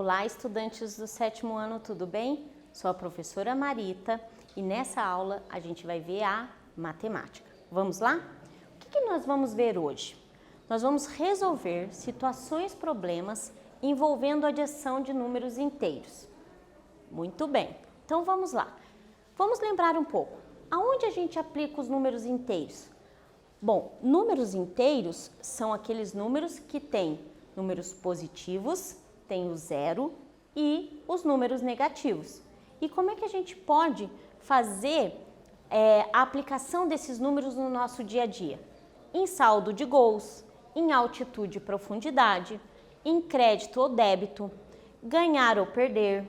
Olá, estudantes do 7º ano, tudo bem? Sou a professora Marita e nessa aula a gente vai ver a matemática. Vamos lá? O que nós vamos ver hoje? Nós vamos resolver situações, problemas envolvendo a adição de números inteiros. Muito bem, então vamos lá. Vamos lembrar um pouco. Aonde a gente aplica os números inteiros? Bom, números inteiros são aqueles números que têm números positivos, tem o zero e os números negativos. E como é que a gente pode fazer a aplicação desses números no nosso dia a dia? Em saldo de gols, em altitude e profundidade, em crédito ou débito, ganhar ou perder,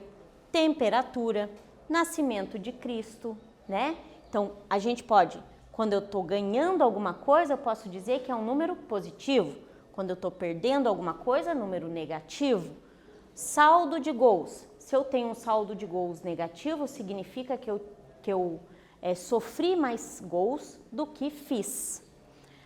temperatura, nascimento de Cristo, né? Então, a gente pode, quando eu estou ganhando alguma coisa, eu posso dizer que é um número positivo. Quando eu estou perdendo alguma coisa, número negativo. Saldo de gols. Se eu tenho um saldo de gols negativo, significa que eu sofri mais gols do que fiz.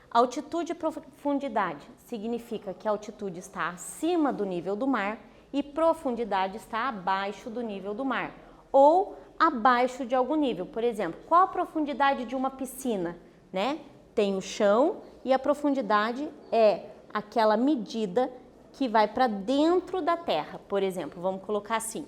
Altitude e profundidade. Significa que a altitude está acima do nível do mar e profundidade está abaixo do nível do mar. Ou abaixo de algum nível. Por exemplo, qual a profundidade de uma piscina? Né? Tem o chão e a profundidade é aquela medida que vai para dentro da terra. Por exemplo, vamos colocar assim,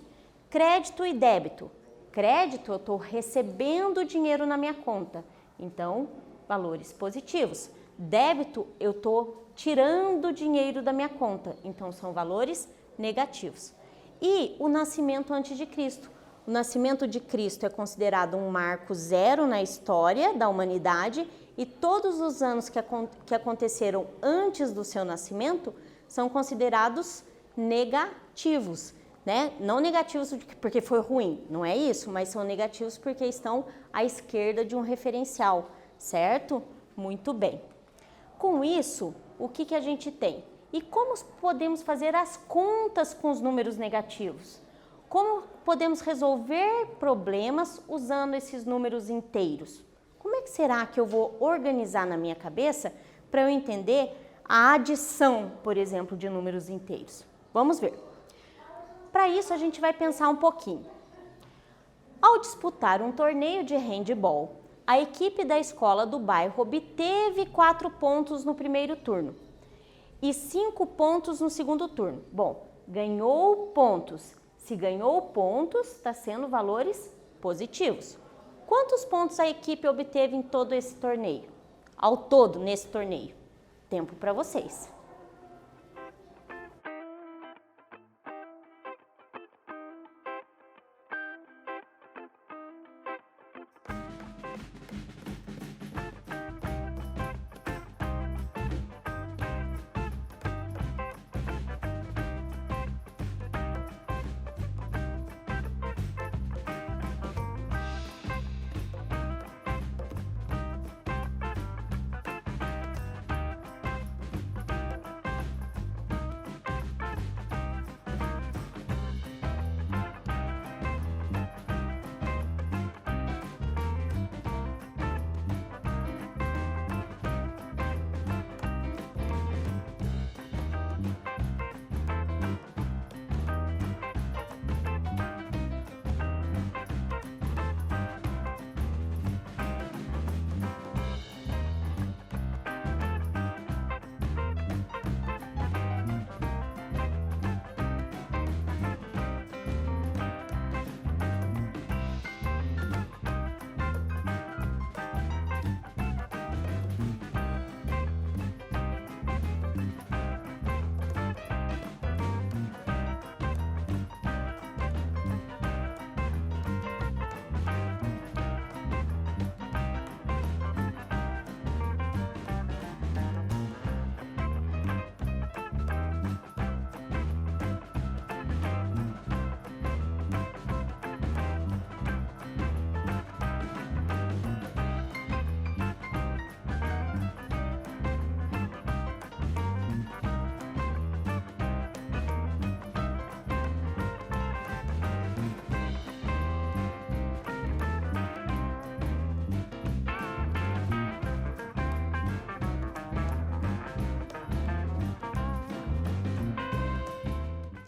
crédito e débito. Crédito, eu estou recebendo dinheiro na minha conta, então, valores positivos. Débito, eu estou tirando dinheiro da minha conta, então, são valores negativos. E o nascimento antes de Cristo. O nascimento de Cristo é considerado um marco zero na história da humanidade e todos os anos que aconteceram antes do seu nascimento são considerados negativos, né? Não negativos porque foi ruim, não é isso, mas são negativos porque estão à esquerda de um referencial, certo? Muito bem. Com isso, o que a gente tem? E como podemos fazer as contas com os números negativos? Como podemos resolver problemas usando esses números inteiros? Como é que será que eu vou organizar na minha cabeça para eu entender a adição, por exemplo, de números inteiros? Vamos ver. Para isso, a gente vai pensar um pouquinho. Ao disputar um torneio de handebol, a equipe da escola do bairro obteve 4 pontos no primeiro turno e 5 pontos no segundo turno. Bom, ganhou pontos. Se ganhou pontos, está sendo valores positivos. Quantos pontos a equipe obteve em todo esse torneio? Ao todo, nesse torneio? Tempo para vocês.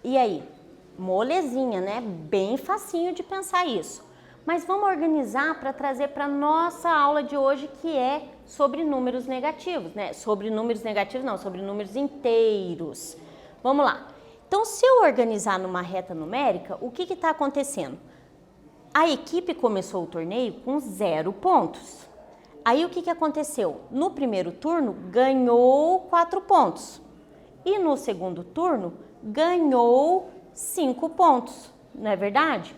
E aí, molezinha, né? Bem facinho de pensar isso. Mas vamos organizar para trazer para nossa aula de hoje, que é sobre números negativos, né? Sobre números negativos não, sobre números inteiros. Vamos lá. Então, se eu organizar numa reta numérica, o que está acontecendo? A equipe começou o torneio com 0 pontos. Aí o que aconteceu? No primeiro turno, ganhou 4 pontos. E no segundo turno, ganhou 5 pontos. Não é verdade?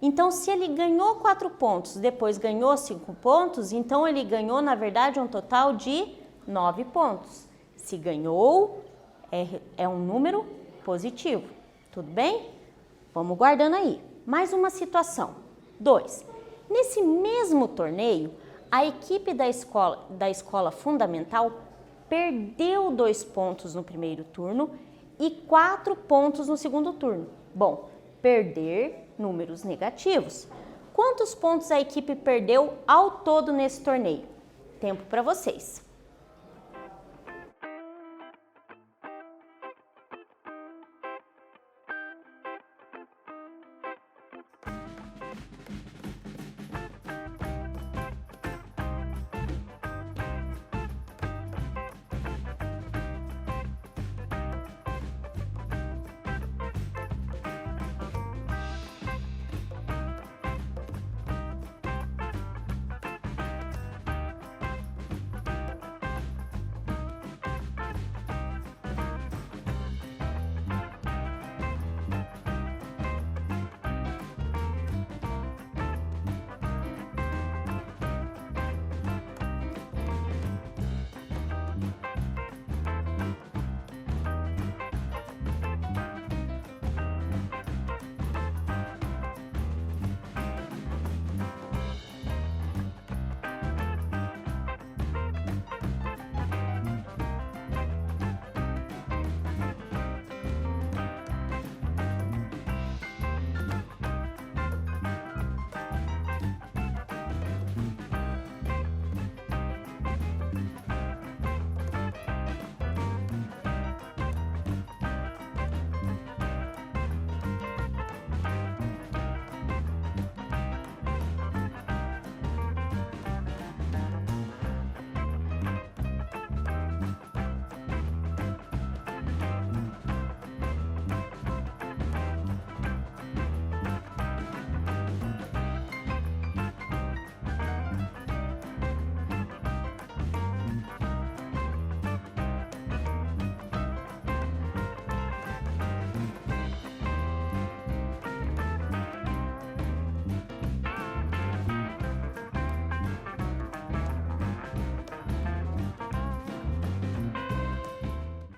Então, se ele ganhou 4 pontos, depois ganhou 5 pontos, então ele ganhou, na verdade, um total de 9 pontos. Se ganhou, é um número positivo. Tudo bem? Vamos guardando aí. Mais uma situação. 2. Nesse mesmo torneio, a equipe da escola fundamental perdeu 2 pontos no primeiro turno e 4 pontos no segundo turno. Bom, perder números negativos. Quantos pontos a equipe perdeu ao todo nesse torneio? Tempo para vocês.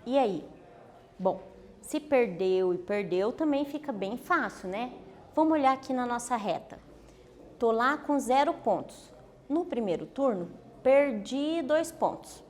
E aí? Bom, se perdeu e perdeu, também fica bem fácil, né? Vamos olhar aqui na nossa reta. Tô lá com 0 pontos. No primeiro turno, perdi 2 pontos.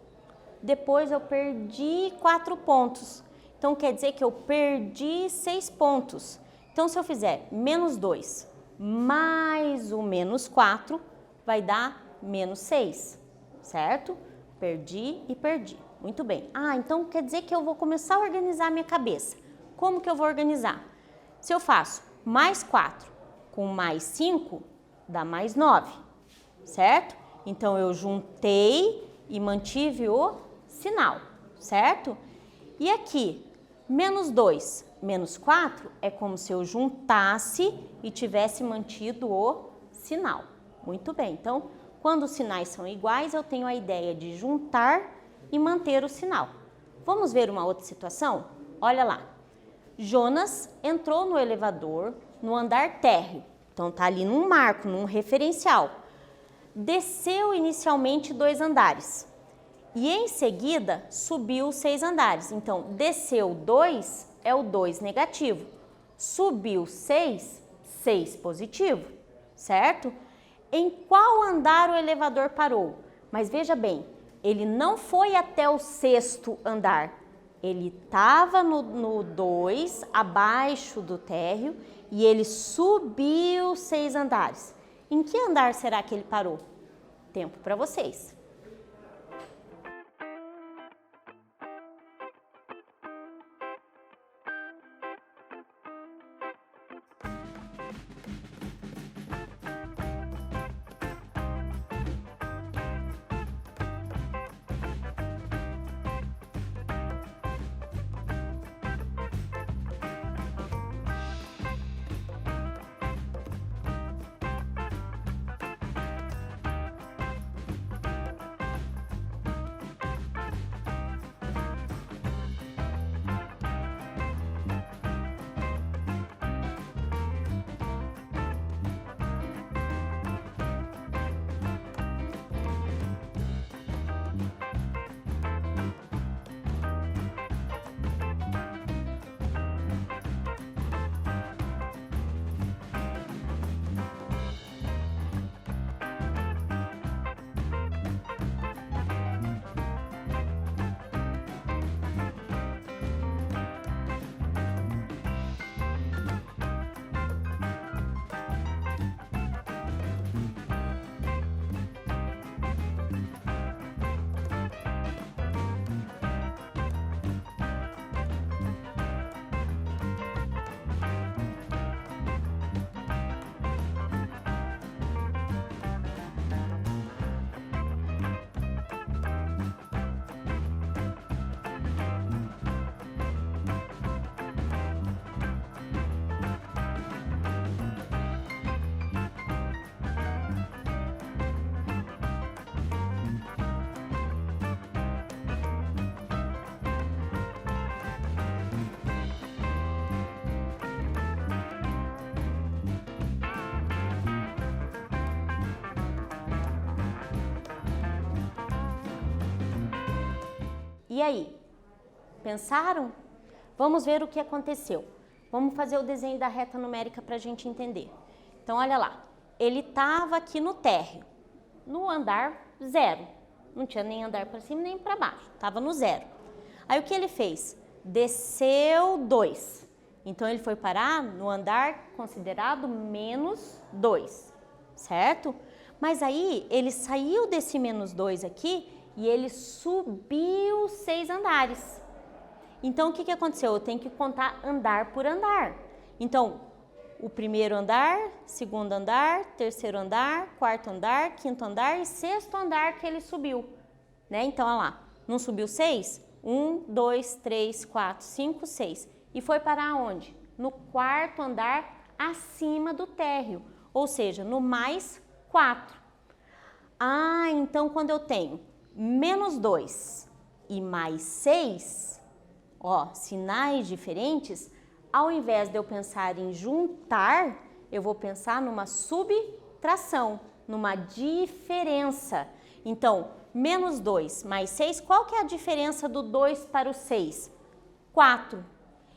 Depois eu perdi 4 pontos. Então, quer dizer que eu perdi 6 pontos. Então, se eu fizer menos 2 mais o menos 4, vai dar menos 6, certo? Perdi e perdi. Muito bem. Ah, então quer dizer que eu vou começar a organizar a minha cabeça. Como que eu vou organizar? Se eu faço mais 4 com mais 5, dá mais 9, certo? Então, eu juntei e mantive o sinal, certo? E aqui, menos 2, menos 4, é como se eu juntasse e tivesse mantido o sinal. Muito bem, então, quando os sinais são iguais, eu tenho a ideia de juntar e manter o sinal. Vamos ver uma outra situação? Olha lá. Jonas entrou no elevador no andar térreo. Então, tá ali num marco, num referencial. Desceu inicialmente 2 andares. E em seguida, subiu 6 andares. Então, desceu 2 é o 2 negativo. Subiu 6, 6 positivo, certo? Em qual andar o elevador parou? Mas veja bem, ele não foi até o 6º andar. Ele estava no 2, abaixo do térreo, e ele subiu 6 andares. Em que andar será que ele parou? Tempo para vocês. E aí? Pensaram? Vamos ver o que aconteceu. Vamos fazer o desenho da reta numérica para a gente entender. Então, olha lá. Ele estava aqui no térreo, no andar 0. Não tinha nem andar para cima nem para baixo. Estava no 0. Aí, o que ele fez? Desceu 2. Então, ele foi parar no andar considerado menos 2, certo? Mas aí, ele saiu desse menos 2 aqui e ele subiu 6 andares. Então, o que aconteceu? Eu tenho que contar andar por andar. Então, o primeiro andar, segundo andar, terceiro andar, quarto andar, quinto andar e sexto andar que ele subiu, né? Então, olha lá, não subiu 6? 1, 2, 3, 4, 5, 6. E foi parar onde? No quarto andar acima do térreo, ou seja, no mais 4. Ah, então quando eu tenho menos 2 e mais 6, ó, sinais diferentes, ao invés de eu pensar em juntar, eu vou pensar numa subtração, numa diferença. Então, menos 2 mais 6, qual que é a diferença do 2 para o 6? 4.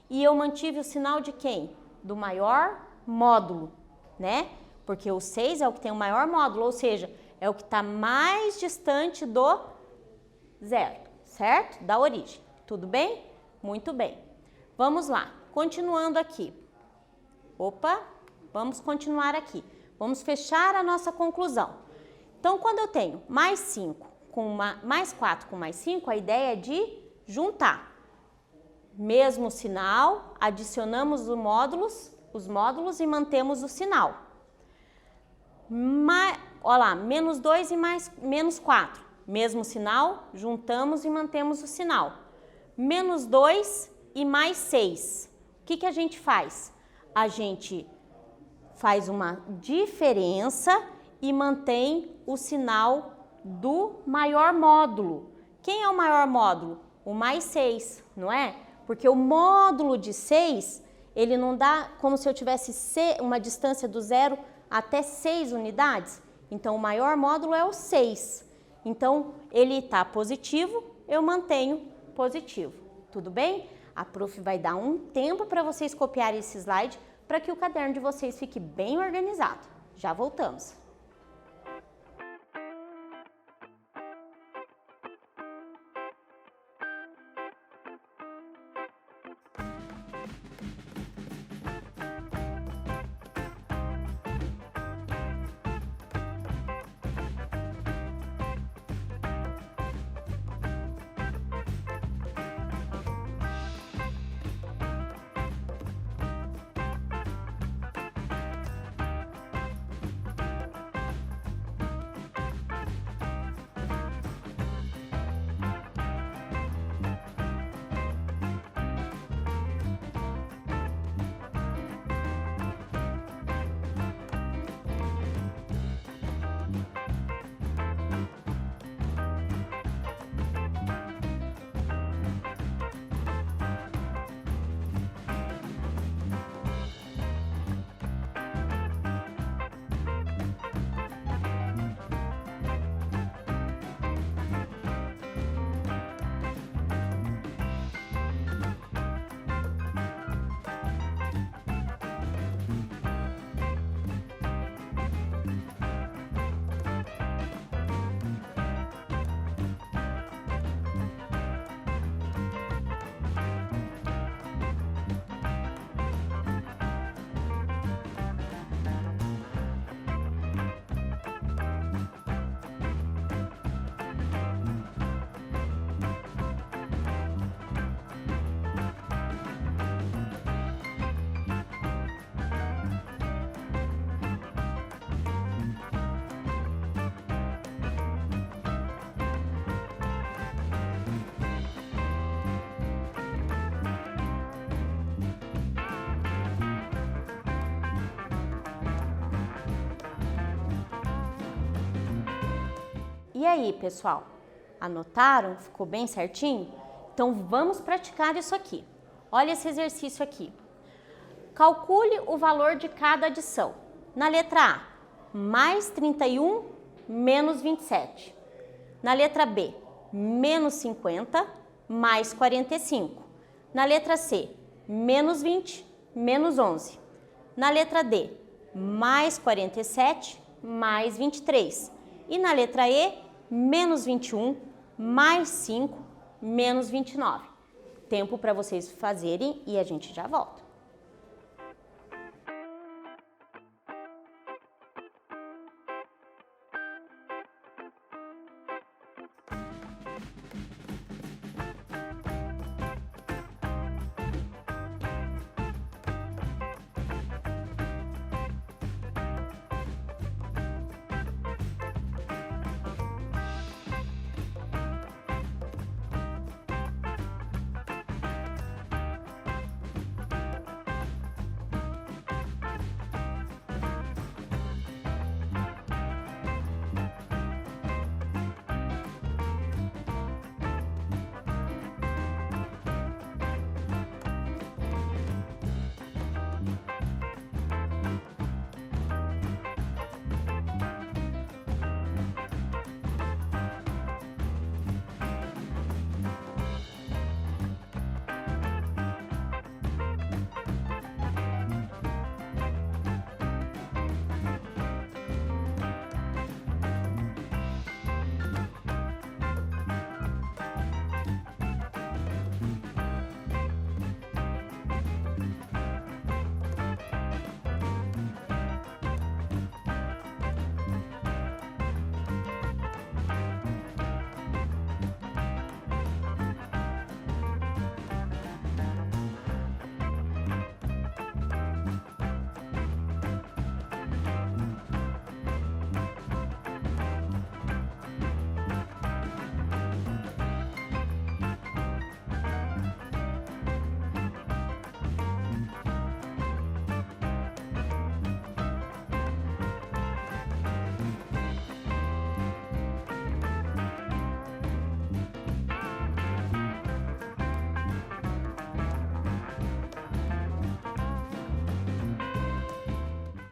E eu mantive o sinal de quem? Do maior módulo, né? Porque o 6 é o que tem o maior módulo, ou seja, é o que está mais distante do 0, certo? Da origem. Tudo bem? Muito bem. Vamos lá. Continuando aqui. Opa, vamos continuar aqui. Vamos fechar a nossa conclusão. Então, quando eu tenho mais 5 mais 4 com mais 5, a ideia é de juntar. Mesmo sinal, adicionamos os módulos e mantemos o sinal. Olha lá, menos 2 e menos 4. Mesmo sinal, juntamos e mantemos o sinal. Menos 2 e mais 6. O que a gente faz? A gente faz uma diferença e mantém o sinal do maior módulo. Quem é o maior módulo? O mais 6, não é? Porque o módulo de 6, ele não dá como se eu tivesse uma distância do 0 até 6 unidades. Então, o maior módulo é o 6. Então, ele está positivo, eu mantenho positivo. Tudo bem? A prof vai dar um tempo para vocês copiarem esse slide para que o caderno de vocês fique bem organizado. Já voltamos. E aí, pessoal? Anotaram? Ficou bem certinho? Então, vamos praticar isso aqui. Olha esse exercício aqui. Calcule o valor de cada adição. Na letra A, mais 31 menos 27. Na letra B, menos 50 mais 45. Na letra C, menos 20, menos 11. Na letra D, mais 47, mais 23. E na letra E, menos 21, mais 5, menos 29. Tempo para vocês fazerem e a gente já volta.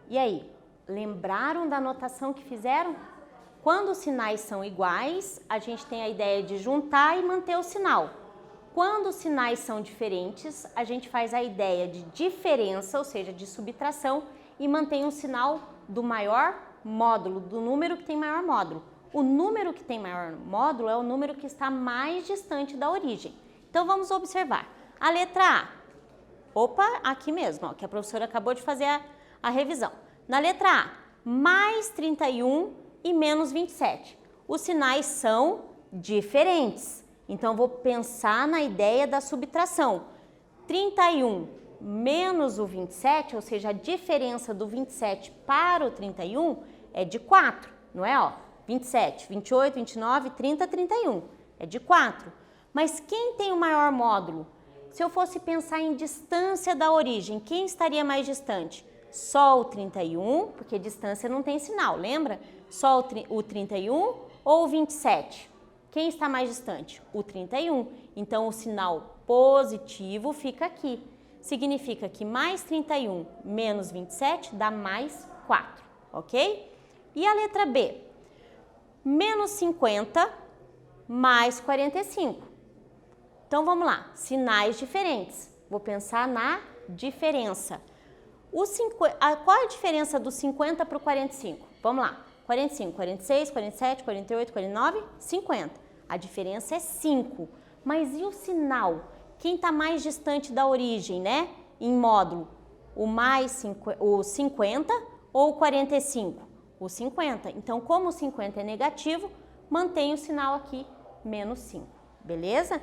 E aí, lembraram da anotação que fizeram? Quando os sinais são iguais, a gente tem a ideia de juntar e manter o sinal. Quando os sinais são diferentes, a gente faz a ideia de diferença, ou seja, de subtração, e mantém um sinal do maior módulo, do número que tem maior módulo. O número que tem maior módulo é o número que está mais distante da origem. Então vamos observar. A letra A. Opa, aqui mesmo, ó, que a professora acabou de fazer a revisão. Na letra A, mais 31 e menos 27. Os sinais são diferentes. Então, eu vou pensar na ideia da subtração. 31 menos o 27, ou seja, a diferença do 27 para o 31 é de 4, não é? Ó, 27, 28, 29, 30, 31. É de 4. Mas quem tem o maior módulo? Se eu fosse pensar em distância da origem, quem estaria mais distante? Só o 31, porque distância não tem sinal, lembra? Só o 31 ou o 27? Quem está mais distante? O 31. Então, o sinal positivo fica aqui. Significa que mais 31 menos 27 dá mais 4, ok? E a letra B? Menos 50 mais 45. Então, vamos lá. Sinais diferentes. Vou pensar na diferença. Qual é a diferença do 50 para o 45? Vamos lá. 45, 46, 47, 48, 49, 50. A diferença é 5. Mas e o sinal? Quem está mais distante da origem, né? Em módulo, o 50 ou o 45? O 50. Então, como o 50 é negativo, mantém o sinal aqui, menos 5. Beleza?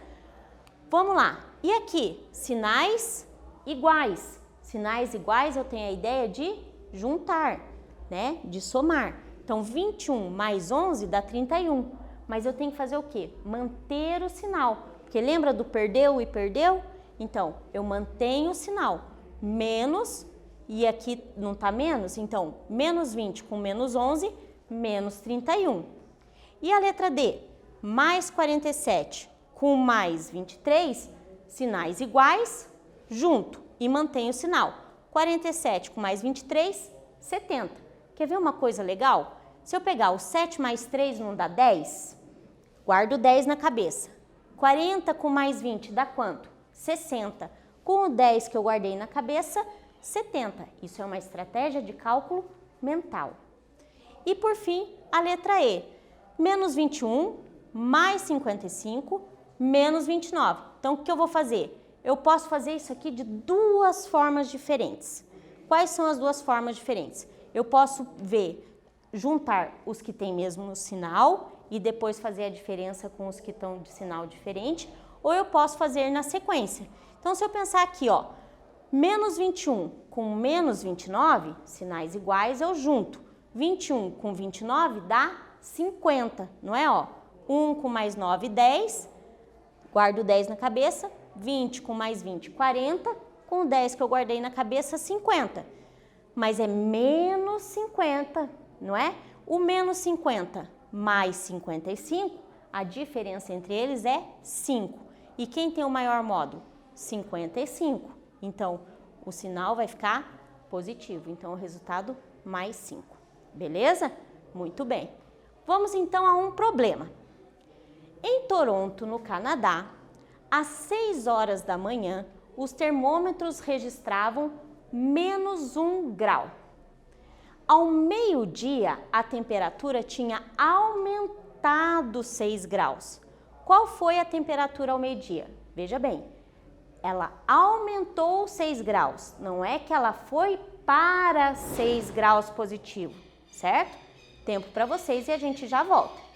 Vamos lá. E aqui, sinais iguais. Sinais iguais eu tenho a ideia de juntar, né? De somar. Então, 21 mais 11 dá 31. Mas eu tenho que fazer o quê? Manter o sinal. Porque lembra do perdeu e perdeu? Então, eu mantenho o sinal. Menos, e aqui não está menos, então, menos 20 com menos 11, menos 31. E a letra D? Mais 47 com mais 23, sinais iguais, junto. E mantém o sinal. 47 com mais 23, 70. Quer ver uma coisa legal? Se eu pegar o 7 mais 3 não dá 10, guardo 10 na cabeça. 40 com mais 20 dá quanto? 60. Com o 10 que eu guardei na cabeça, 70. Isso é uma estratégia de cálculo mental. E por fim, a letra E. Menos 21, mais 55, menos 29. Então, o que eu vou fazer? Eu posso fazer isso aqui de duas formas diferentes. Quais são as duas formas diferentes? Eu posso juntar os que têm mesmo sinal e depois fazer a diferença com os que estão de sinal diferente, ou eu posso fazer na sequência. Então, se eu pensar aqui, ó, menos 21 com menos 29, sinais iguais, eu junto. 21 com 29 dá 50, não é? Ó, 1 com mais 9, 10, guardo 10 na cabeça, 20 com mais 20, 40, com o 10 que eu guardei na cabeça, 50. Mas é menos 50, não é? O menos 50 mais 55, a diferença entre eles é 5. E quem tem o maior módulo? 55. Então, o sinal vai ficar positivo. Então, o resultado mais 5. Beleza? Muito bem. Vamos então a um problema. Em Toronto, no Canadá, às 6 horas da manhã, os termômetros registravam menos 1 grau. Ao meio-dia, a temperatura tinha aumentado 6 graus. Qual foi a temperatura ao meio-dia? Veja bem, ela aumentou 6 graus, não é que ela foi para 6 graus positivo, certo? Tempo para vocês e a gente já volta.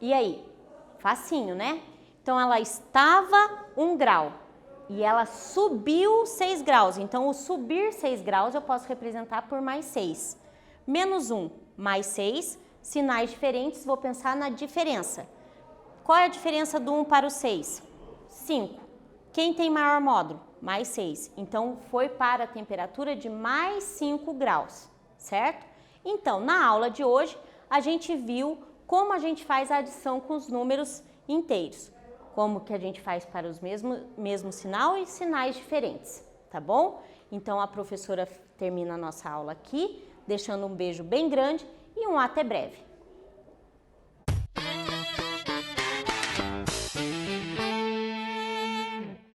E aí? Facinho, né? Então, ela estava 1 grau e ela subiu 6 graus. Então, o subir 6 graus eu posso representar por mais 6. Menos 1 mais 6, sinais diferentes, vou pensar na diferença. Qual é a diferença do 1 para o 6? 5. Quem tem maior módulo? Mais 6. Então, foi para a temperatura de mais 5 graus, certo? Então, na aula de hoje, a gente viu como a gente faz a adição com os números inteiros. Como que a gente faz para os mesmo sinal e sinais diferentes, tá bom? Então, a professora termina a nossa aula aqui, deixando um beijo bem grande e um até breve.